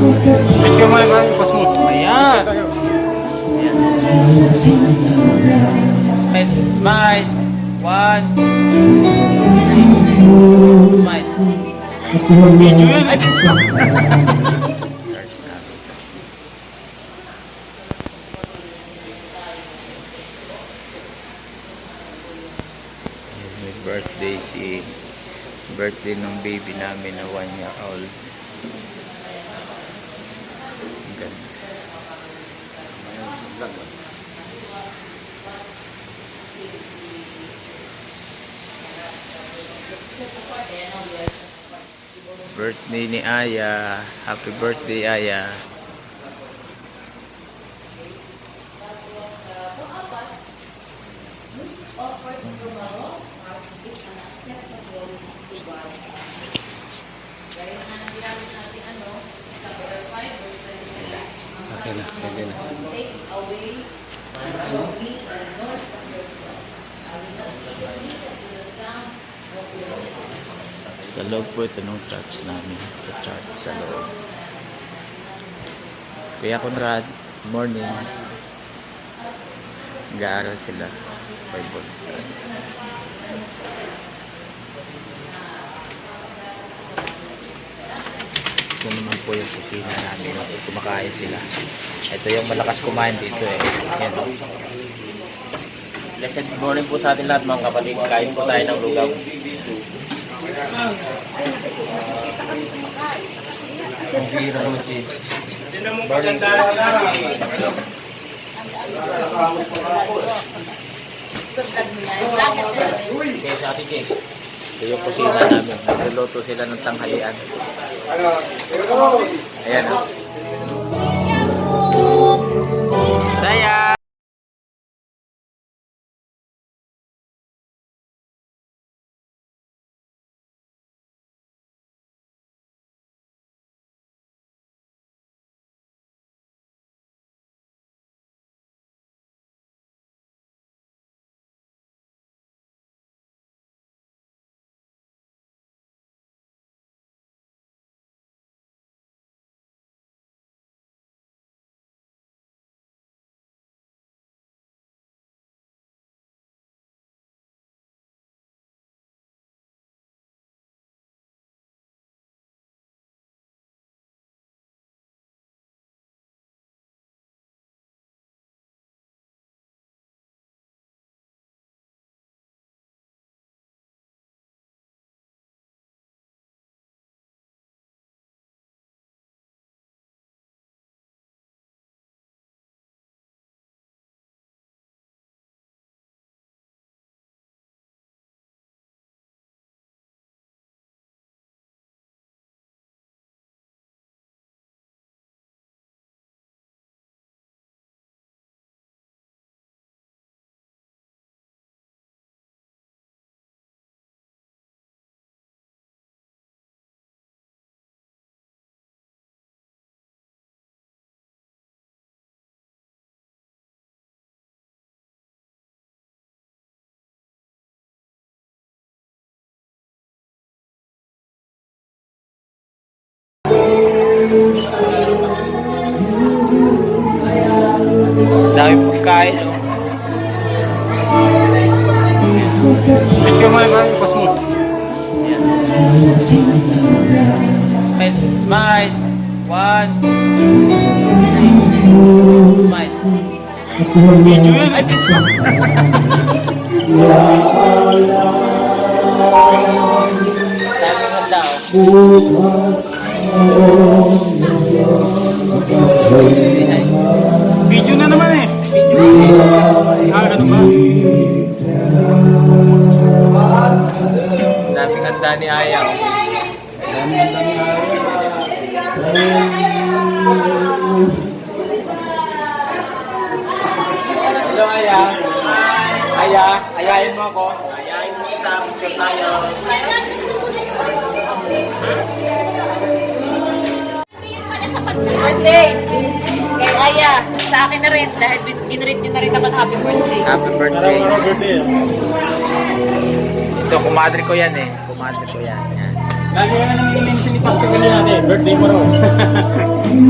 Picture mo yung pas mo. Ayan. Ayan. Smile. 1, 2, 3. Smile. Video yan eh. Charge na. Ayan, may birthday birthday ng baby namin na 1 year old. Ang ganda. Birthday ni Aya. Happy birthday, Aya. Okay na, okay na. Sa loob po ito ng charts namin. Sa chart sa loob. Kuya Conrad, morning. Nag-aaral sila. Bible study. Ito naman po yung kusina namin. Kumakain sila. Ito yung malakas kumain dito eh. Yan. Blessed morning po sa atin lahat mga kapatid. Kain po tayo ng lugaw. Ang bira naman si Barling. Okay, sa atin Jake. Ito yung kusina namin. Nagluluto sila ng tanghalian. Ayan o. Saya! Dami pagkain o. Picture mo yung pas mo. Smile. Smile. 1, 2, 3. Smile. Video yan eh. Daming handa o. Video na naman eh. Ganun ba? Daming handa ni Aya o. Hello Aya. Aya, ayahin mo ako. Ayahin mo kita. Picture tayo. Birthday! Kay Aya, sa akin na rin dahil ginread nyo na rin ako ng happy birthday. Happy birthday. Araw-araw birthday. Ito, kumadre ko yan eh. Kumadre ko yan. Yan. Lagi nga nang inilim siya ni Pastor kanina natin. Birthday mo raw. Ito.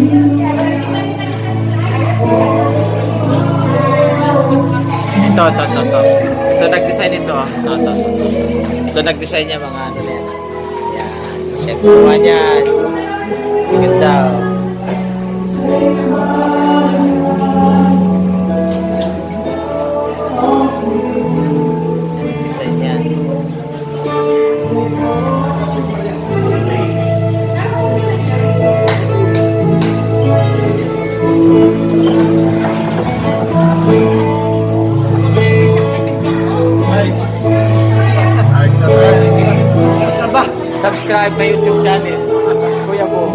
Ito nag-design ito. Ito. Ito nag-design niya mga ano yan. Yan. Siya gumawa niyan. Ganda. Design niyan. Subscribe my YouTube channel. Kuya Bo.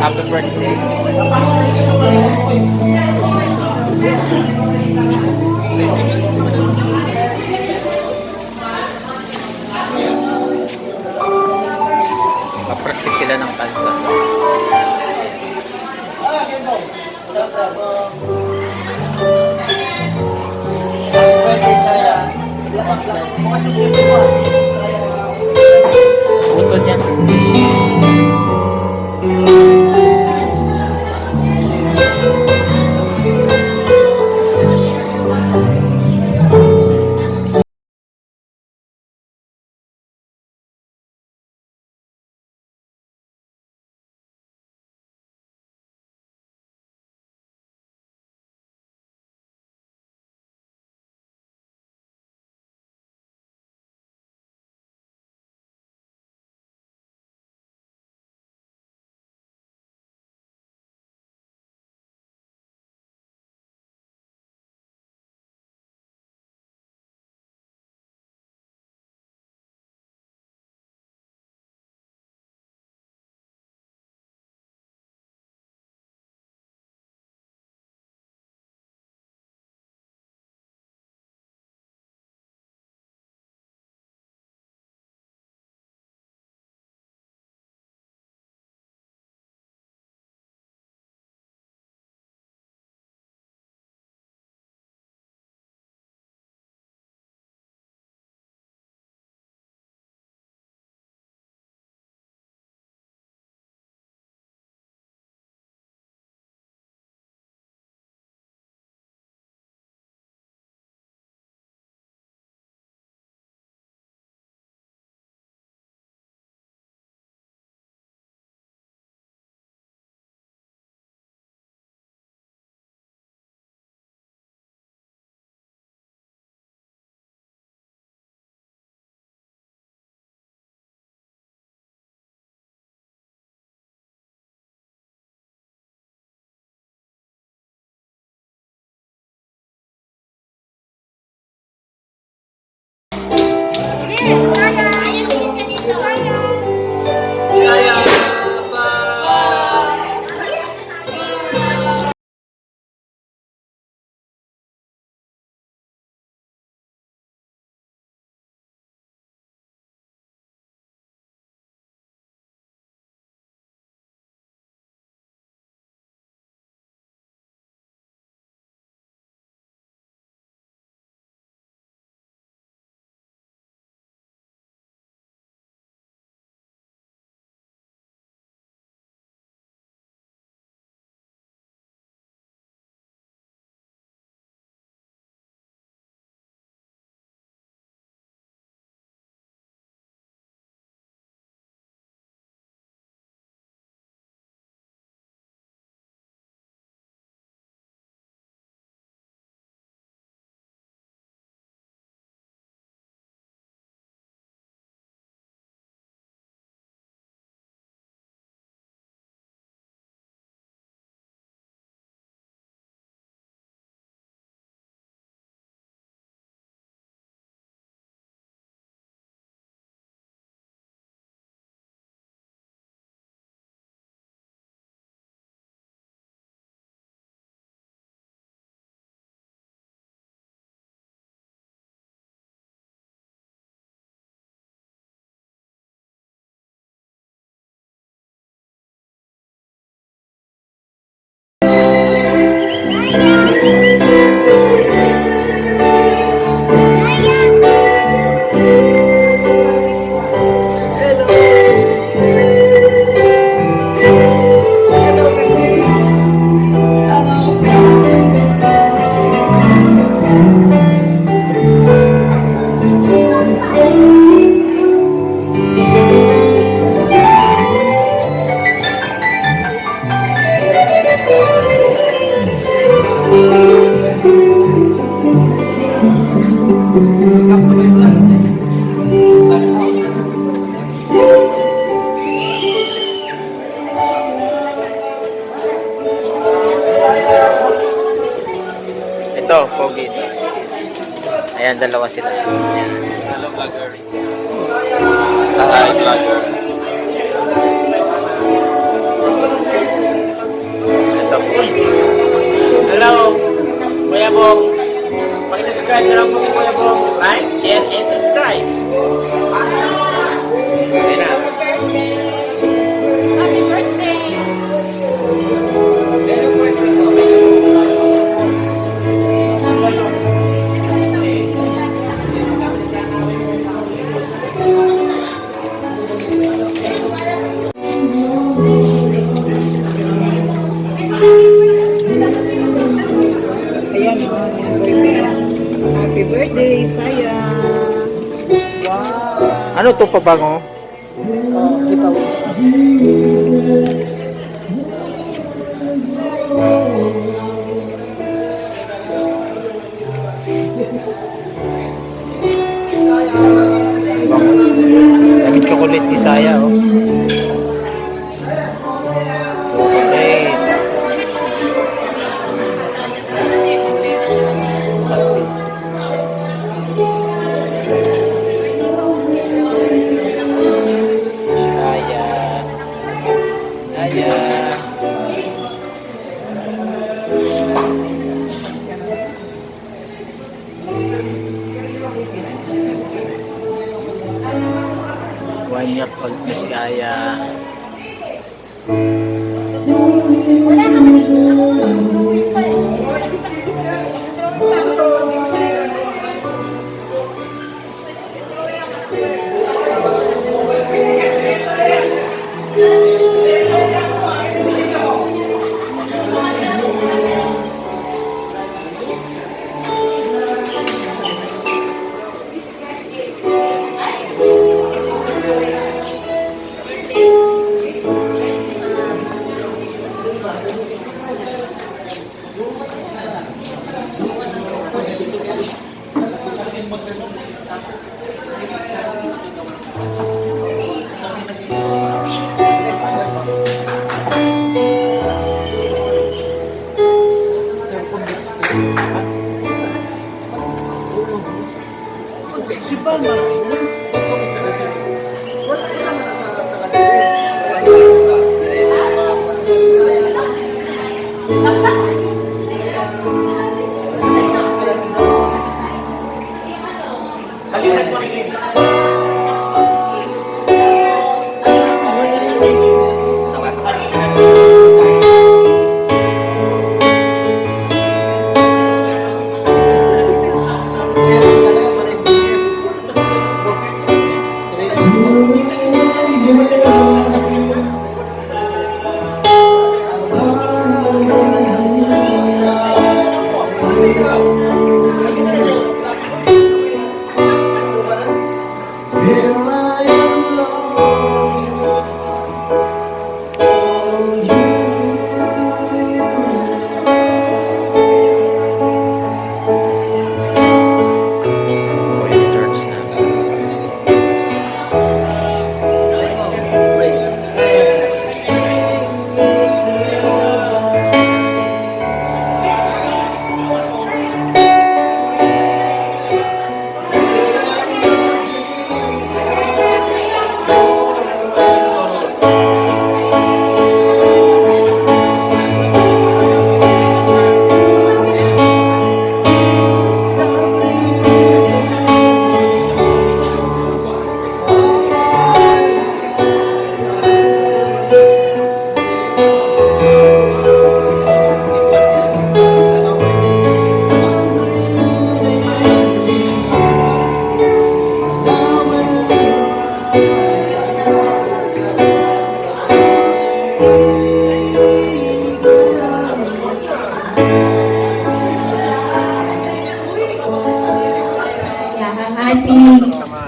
Happy birthday. Kapractice sila ng kanta. Butod yan. pogi ito. Ayan, dalawa sila. Ayan. Hello, vlogger. Hi, vlogger. Ito po. Hello, Kuya Bong. Pag-subscribe na lang po si Kuya Bong. Like, share, and subscribe. Ayan na. Happy birthday! Ayan, happy birthday, Saya. Wow. Ano to pabango? Giveaway siya. Daming chocolate ni Saya, oh. Chocolate. Saya. Saya. Banyak pag si Aya.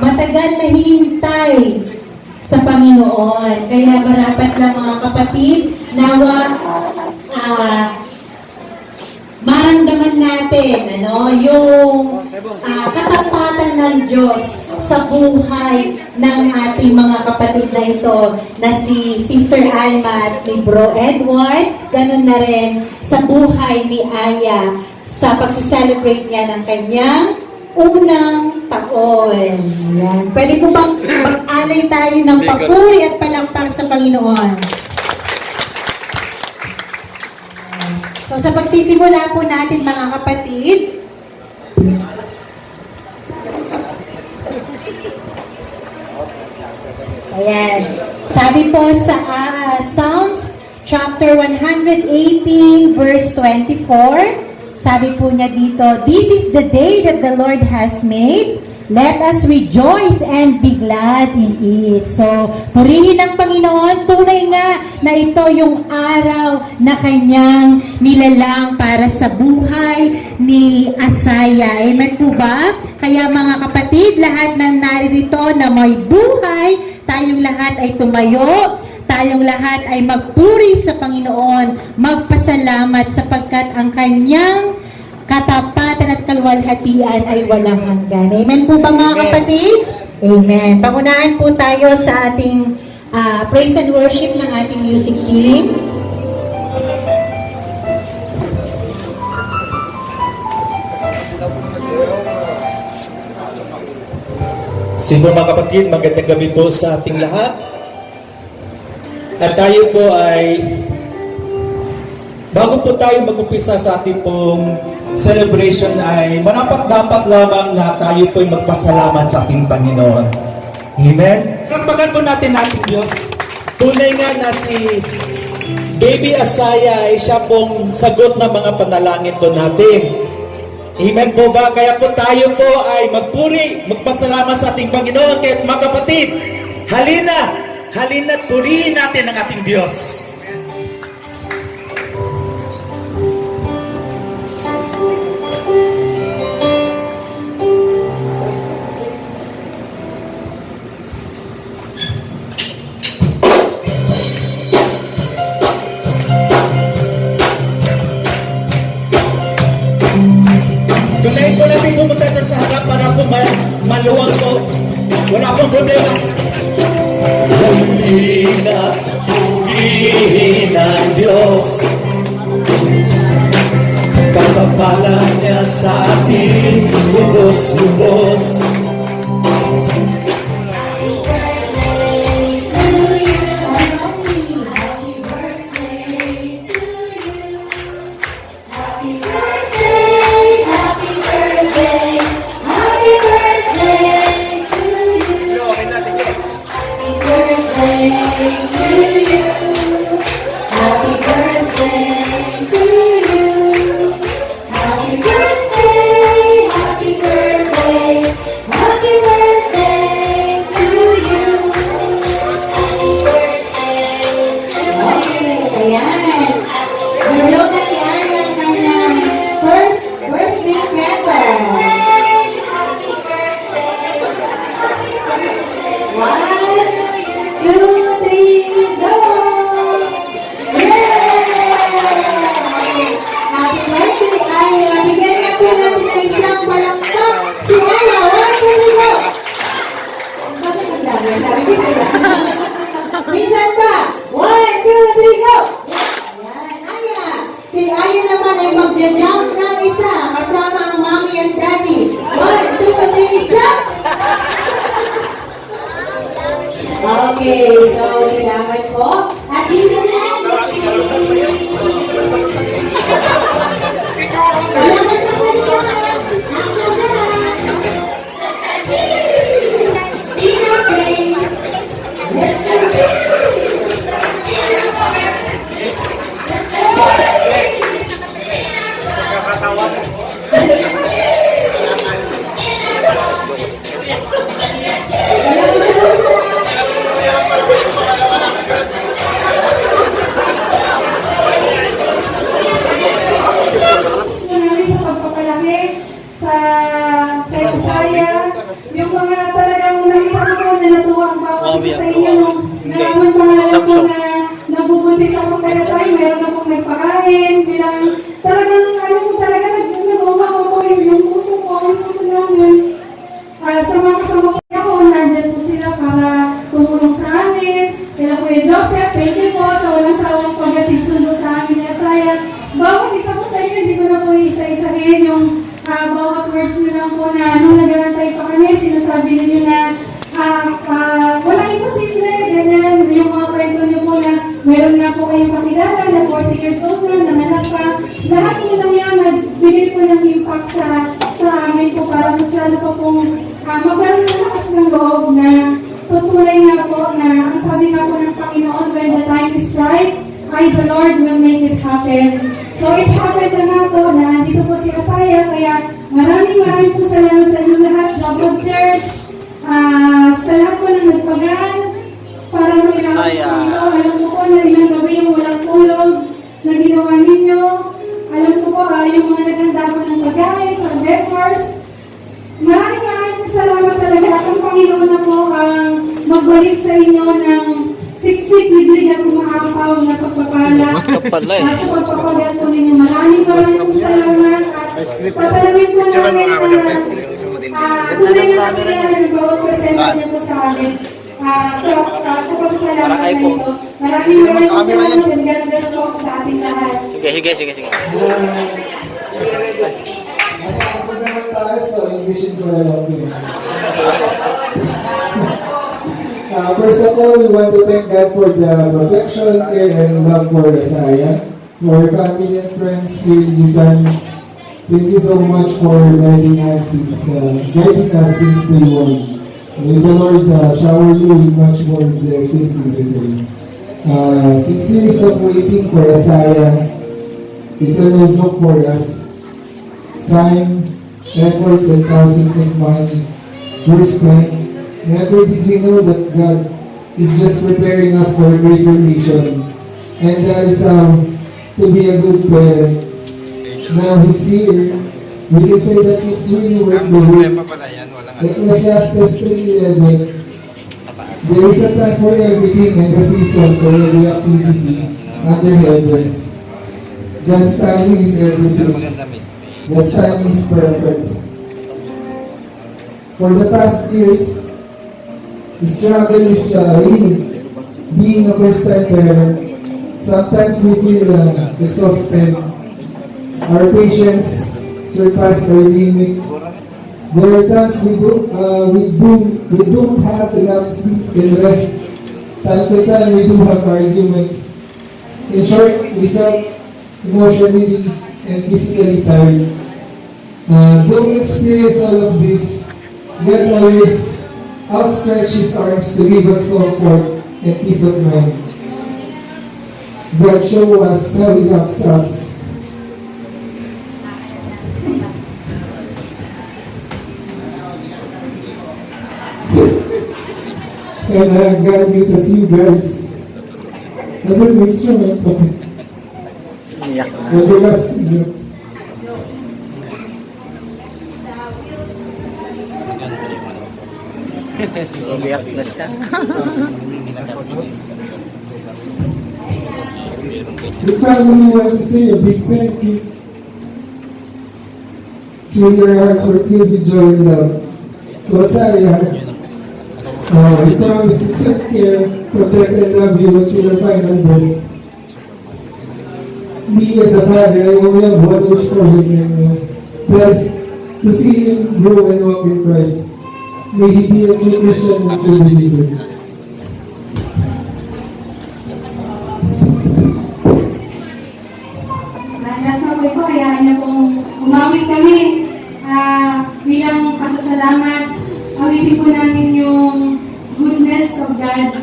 matagal na hinintay sa Panginoon. Kaya marapat lang mga kapatid, nawa maramdaman natin yung katapatan ng Diyos sa buhay ng ating mga kapatid na ito na si Sister Alma at ni Bro Edward, ganun na rin sa buhay ni Aya sa pagsiselebrate niya ng kanyang unang taon. Yan. Pwede po bang mag-alay tayo ng papuri at palakpak sa Panginoon? So sa pagsisimula po natin mga kapatid, ayan, sabi po sa Psalms chapter 118 verse 24, sabi po niya dito, "This is the day that the Lord has made. Let us rejoice and be glad in it." So, purihin ng Panginoon. Tunay nga na ito yung araw na kanyang nilalang para sa buhay ni Asaya. Amen po ba? Kaya mga kapatid, lahat ng naririto na may buhay, tayong lahat ay tumayo. Tayong lahat ay magpuri sa Panginoon, magpasalamat sapagkat ang kanyang katapatan at kaluwalhatian ay walang hanggan. Amen po ba mga kapatid? Amen. Pangunahan po tayo sa ating praise and worship ng ating music team. Sino mga kapatid, magandang gabi po sa ating lahat. At tayo po ay, bago po tayo mag-umpisa sa ating pong celebration ay manapat-dapat lamang na tayo po ay magpasalamat sa ating Panginoon. Amen? Kapagkan po natin ating Diyos. Tunay nga na si Baby Asaya ay siya pong sagot ng mga panalangin po natin. Amen po ba? Kaya po tayo po ay magpuri, magpasalamat sa ating Panginoon. Kaya mga kapatid, halina't purihin natin ang ating Diyos. Tunais po natin pumunta doon sa harap para po maluwag po. Wala pong problema. Halina't purihin ang Diyos. Pagpapalang niya sa ating lubos-lubos. Minsan pa. 1, 2, 3, go! Ayan, Aya. Si Aya naman ay mag-jump ng isa kasama ang mommy and daddy. 1, 2, 3, jump! Okay, so silakan po. At yun na lang. Nabubuntis ako kaya sa'yo, meron na pong nagpakain, bilang talagang ano po talaga, nagawa ko po yung puso namin. Sa mga kasama ko ako, nandyan po sila para tumulong sa amin. Kaya po yung Joseph, thank you po sa walang sawang paghatid sundo sa amin ni Asaya. Bawat isa po sa inyo, hindi ko na po isa-isahin. bawat words nyo lang po na nung nag-aantay pa kami, sinasabi ninyo na wala imposible, ganyan. Yung mga kwento nyo po na meron nga po kayong kakilala na 40 years old na, nanganak pa. Lahat po lang yan, nagbigay po ng impact sa amin po para mas lalo pa pong magkaroon ng lakas ng loob na tutuloy nga po na ang sabi nga po ng Panginoon, when the time is right, the Lord will make it happen. So it happened na nga po na andito po si Asaya, kaya maraming po salamat sa inyo lahat, Job of Church, sa lahat po ng nagpagaan, para mailangos Asaya. po ito. Alam ko po na ilang gabi yung walang tulog na ginawa ninyo. Alam ko po yung mga naghanda po ng pagkain sa vendors. Maraming po salamat talaga at ang Panginoon na po ang magbalik sa inyo ng siksik, liglig at umaapaw na pagpapala. Sa pagpapagat po ninyo. Maraming po salamat at tatalawin po namin tunay na kasiyahan ng bawat presensya niyo po sa amin. Sa pasasalamat na ito. Maraming po salamat and God bless po sa ating lahat. Sige. Masama naman tayo sa English and Tagalog. First of all, we want to thank God for the protection, care, and love for Asaya. To our family and friends here in Jisan, thank you so much for guiding us since day one. May the Lord shower you with much more blessings in return. 6 years of waiting for Asaya is a no joke for us. Time, efforts, and thousands of money were spent. Never did we know that God is just preparing us for a greater mission. And that is to be a good parent. Now He's here. We can say that it's really worth the wait. Ecclesiastes 3:11. There is a time for everything and a season for every activity under heavens. God's timing is everything. God's timing is perfect. For the past years, the struggle is real. Being a first-time parent, sometimes we feel exhausted. Our patience surpassed our limit. There are times we don't have enough sleep and rest. Time to time, we do have arguments. In short, we felt emotionally and physically tired. Though we experience all of this, God always outstretches His arms to give us comfort and peace of mind. God show us how He loves us. And God uses you guys as an instrument of everlasting love. The family wants to say a big thank you. Through your hearts were filled with joy and love. To Asaya, we promise to take care, protect, and love you until your final breath. Me as a father, I only have one wish for him, and that is to see him grow and walk in Christ. May he be a true Christian and a true believer. Last na po ito, kaya niya pong umawit kami bilang pasasalamat. Awitin po namin yung goodness of God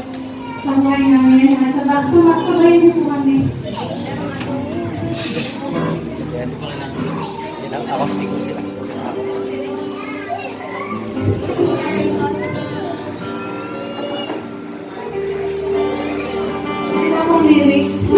sa buhay namin. Sabayin niyo po kami. Acoustic ko sila. Ito pong lyrics.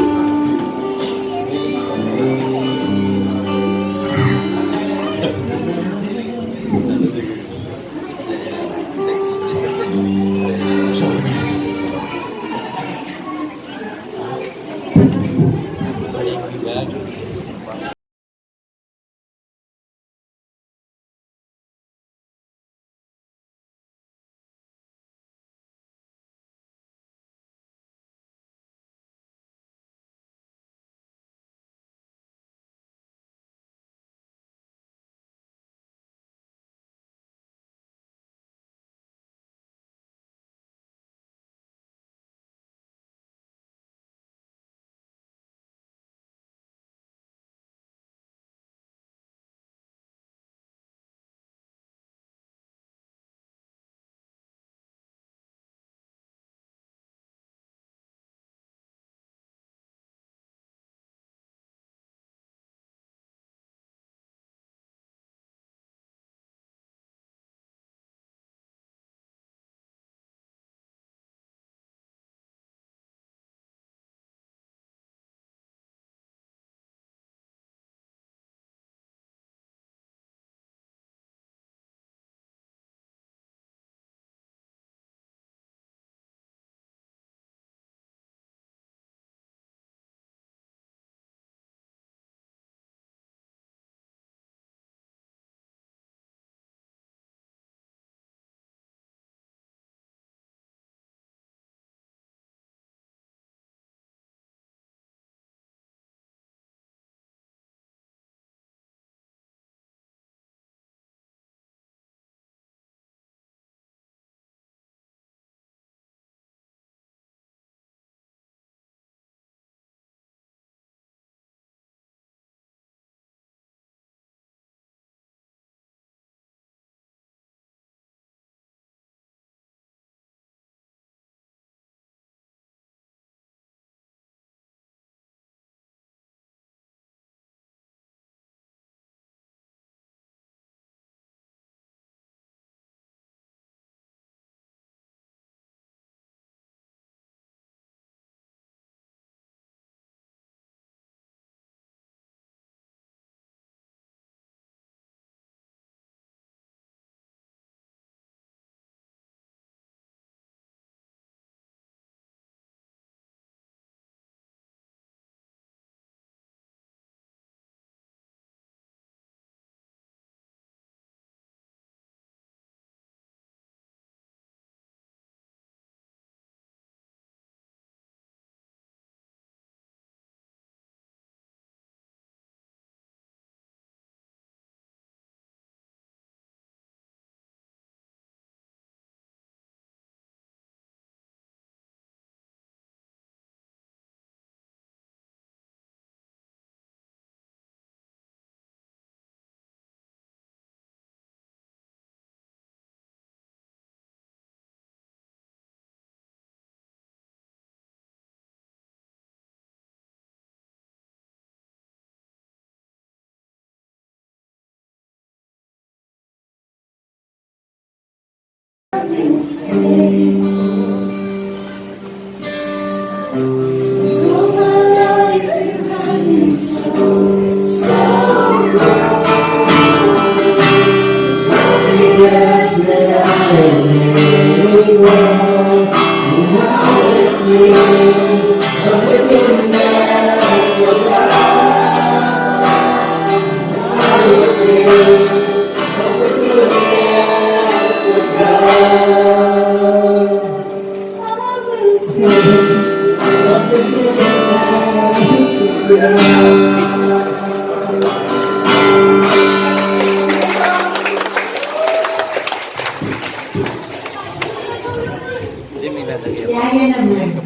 Si Aya naman.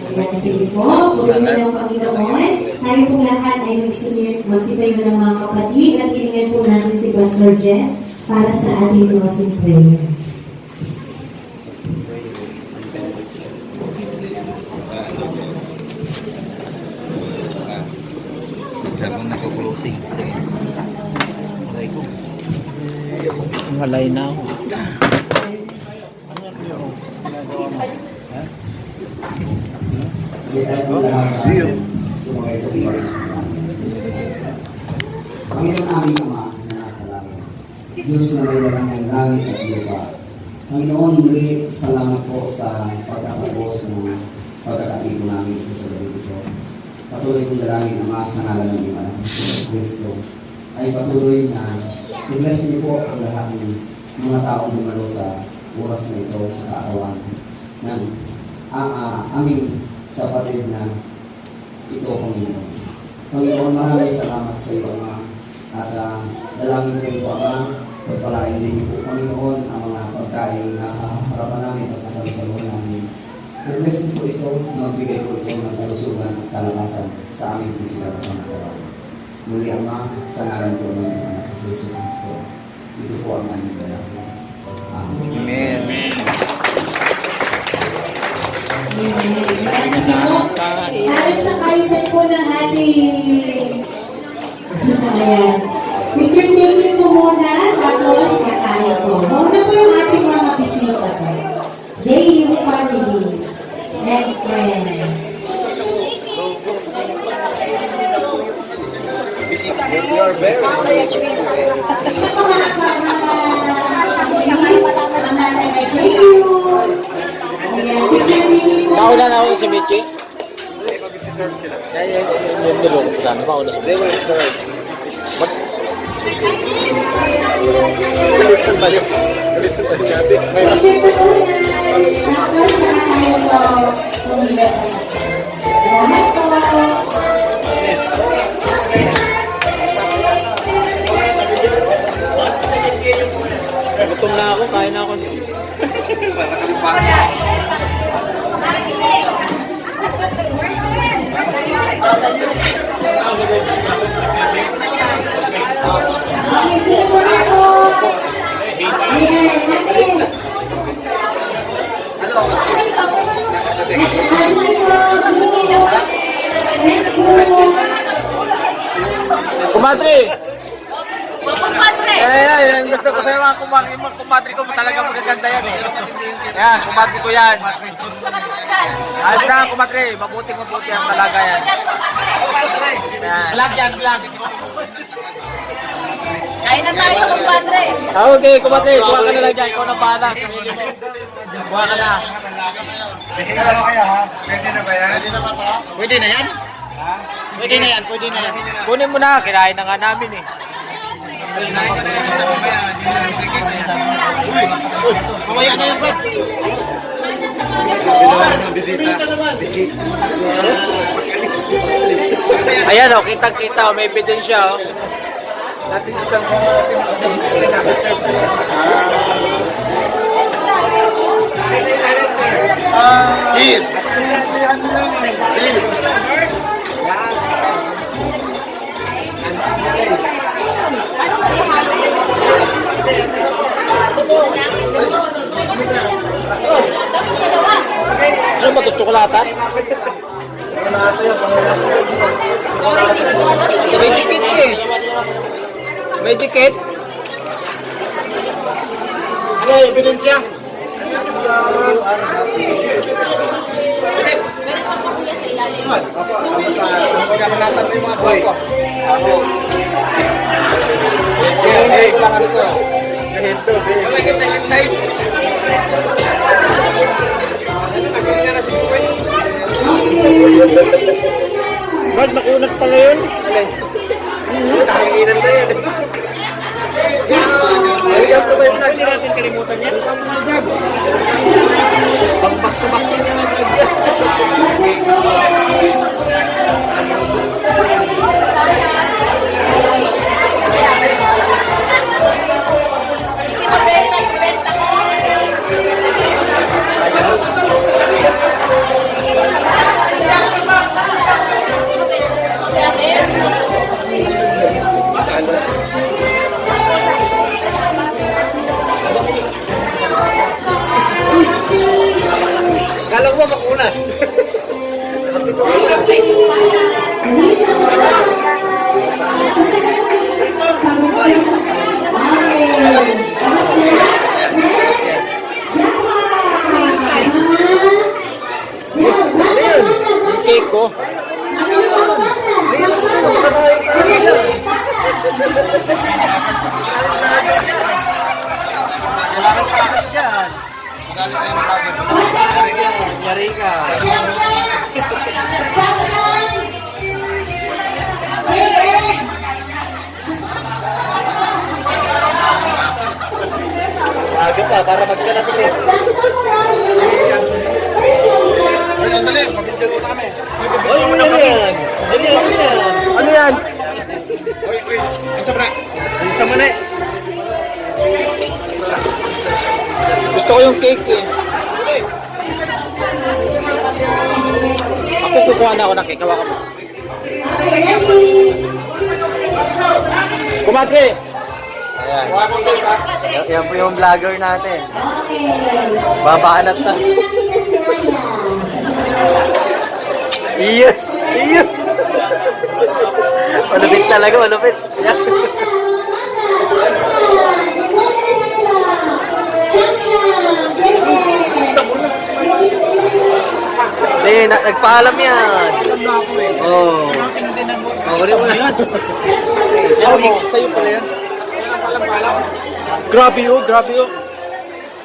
Ayan, sige po. Purihin ng Panginoon. Tayo pong lahat ay magsitayo ng mga kapatid at hilingan po natin si Pastor Jess para sa ating closing prayer. Habang nagpo-closing. Sige. Aray ko. Malay na ako. Panginoon aming Ama na nasa langit, Diyos na may lalang ng langit at lupa. Panginoon, muli salamat po sa pagkatapos ng pagkakatipo namin ito sa gabi ito. Patuloy kong dalangin, Ama, sa ngalan ng Ama ng Jesus Cristo, ay patuloy na i-bless niyo po ang lahat ng mga taong dumalo sa oras na ito sa kaarawan ng aming kapatid na ito, Panginoon. Panginoon, maraming salamat sa iyo, Ama. At dalangin ko ito, Ama, pagpalain din niyo po, Panginoon, ang mga pagkain nasa harapan namin at sa salusaluhan namin. I-bless niyo po ito, magbigay po ito ng kalusugan at kalakasan sa aming pisikal at pangatawan. Muli, Ama, sa ngalan po ng Anak si Jesus Cristo. Ito po ang aming dalangin. Amen. Amen. Ayan, sige po. Para sa kaayusan po ng ating ayan. Picture taking po muna, tapos kakain po. Mauna po yung ating mga bisita po. They, yung family and friends. You are very Ito po mga family, mga taga-JU. Ayan, picture taking po. Nauna na ako sa Michi. Mag-serve sila. Yung dulong ko saan. Mauna. They will serve. Picture po muna. Tapos saka tayo po pumila sa mga. Salamat po. Gutom na ako. Kain na ako. Okay, sige po na po. Ayan, natin. Ayan po. Let's go. Kumadri! Yan, gusto ko sa'yo mga kumadri ko talaga magaganda yan eh. Yan, kumadri ko yan. Ayos na kumadri, mabuting yan talaga yan. Vlog yan, vlog. Kain na tayo, kumpadre. Okay, kumadri, kuha ka na lang dyan. Ikaw na bahala sa sarili mo. Kuha ka na. Pwede na kaya ha? Pwede na ba yan? Pwede na ba ito? Pwede na yan? Pwede na yan, pwede na yan. Kunin mo na, kinain na nga namin eh. Kinain ka na yan sa mamaya. Hindi na nagsigit na yan. Uy, mamaya na yan, Brad. Ayan o, kitang-kita o, may ebidensya o. Natin isang Cheers! Ano ba ito? Tsokolata? May dikit eh. May dikit? Ano yung ebidensya? Meron ka pa kuya sa ilalim. Pagkakalatan mo yung mga boy. Ako. Hey, lang ano to. Ganito, babe. Hintay. Brad, nakunat pala yun. Nakakinan na yun. Ayun sa may vlog. Hindi natin kalimutan yan. Back to back. Ibenta yung benta ko. Kala ko ba makunat? Yung cake ko. Kailangan ka kasi dyan. Magaling tayo mag-vlogger. Yari ka. Agad ka para magkalat kasi. Ay, dali. Mag-video ko kami. Oy, ano yan? Ano yan? Uy. Ang sabra. Ang sama na eh. Gusto ko yung cake eh. Ako kukuha na ako ng cake. Hawakan mo. Kumadre! Yan po yung vlogger natin. Babanat na. Iya. Malupit talaga, malupit. Yan. Hindi, nagpaalam yan. Oo. Uli mo yan. Sa'yo pala yan. Grabe oh, grabe oh.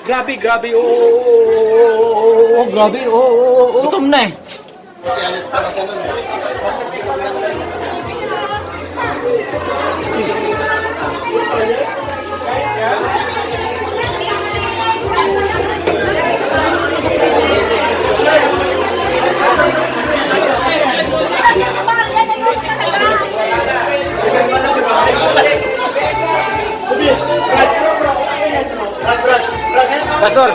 Grabe oh. Grabe oh. Gutom na eh. Pastor.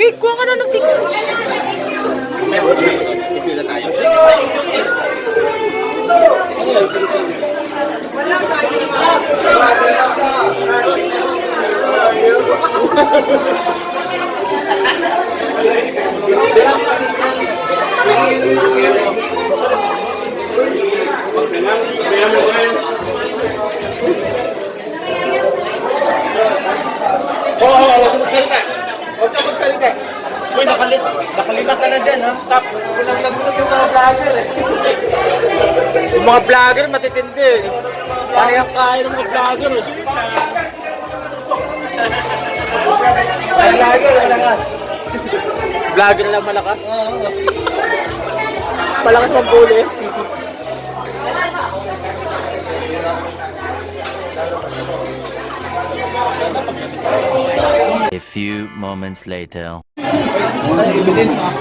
Cake, kuha ka na ng cake. Pipila tayo. Huwag ka magsalita. Uy, nakalima ka na dyan, ha? Stop. Kulang yung mga vlogger, eh. Yung mga vlogger matitindi eh. Paano yung kain ng mga vlogger eh. Ay, vlogger, malakas. Vlogger lang malakas? Malakas ang bully. A few moments later.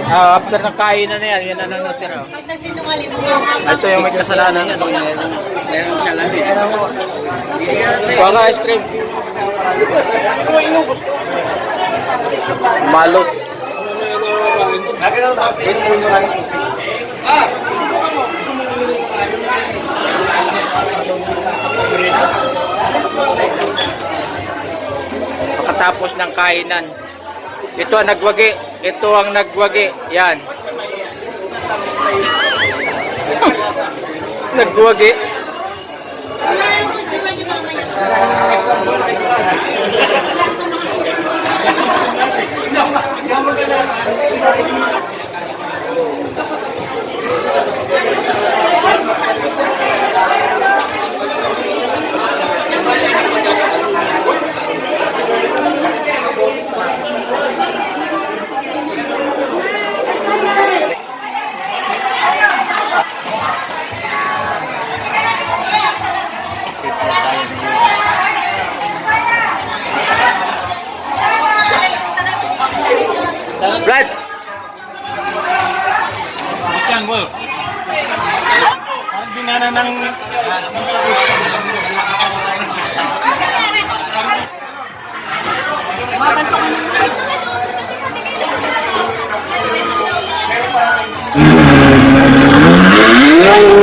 After ng kainan na yan, yan ang natira. Ito yung may kasalanan. Meron siya lang, eh. Kuha ka ice cream. Malos. Pagkatapos ng kainan, ito ang nagwagi. Ito ang nagwagi. Yan. Nagwagi. Brad! Isang bol. Ang dinana ng... Ayan.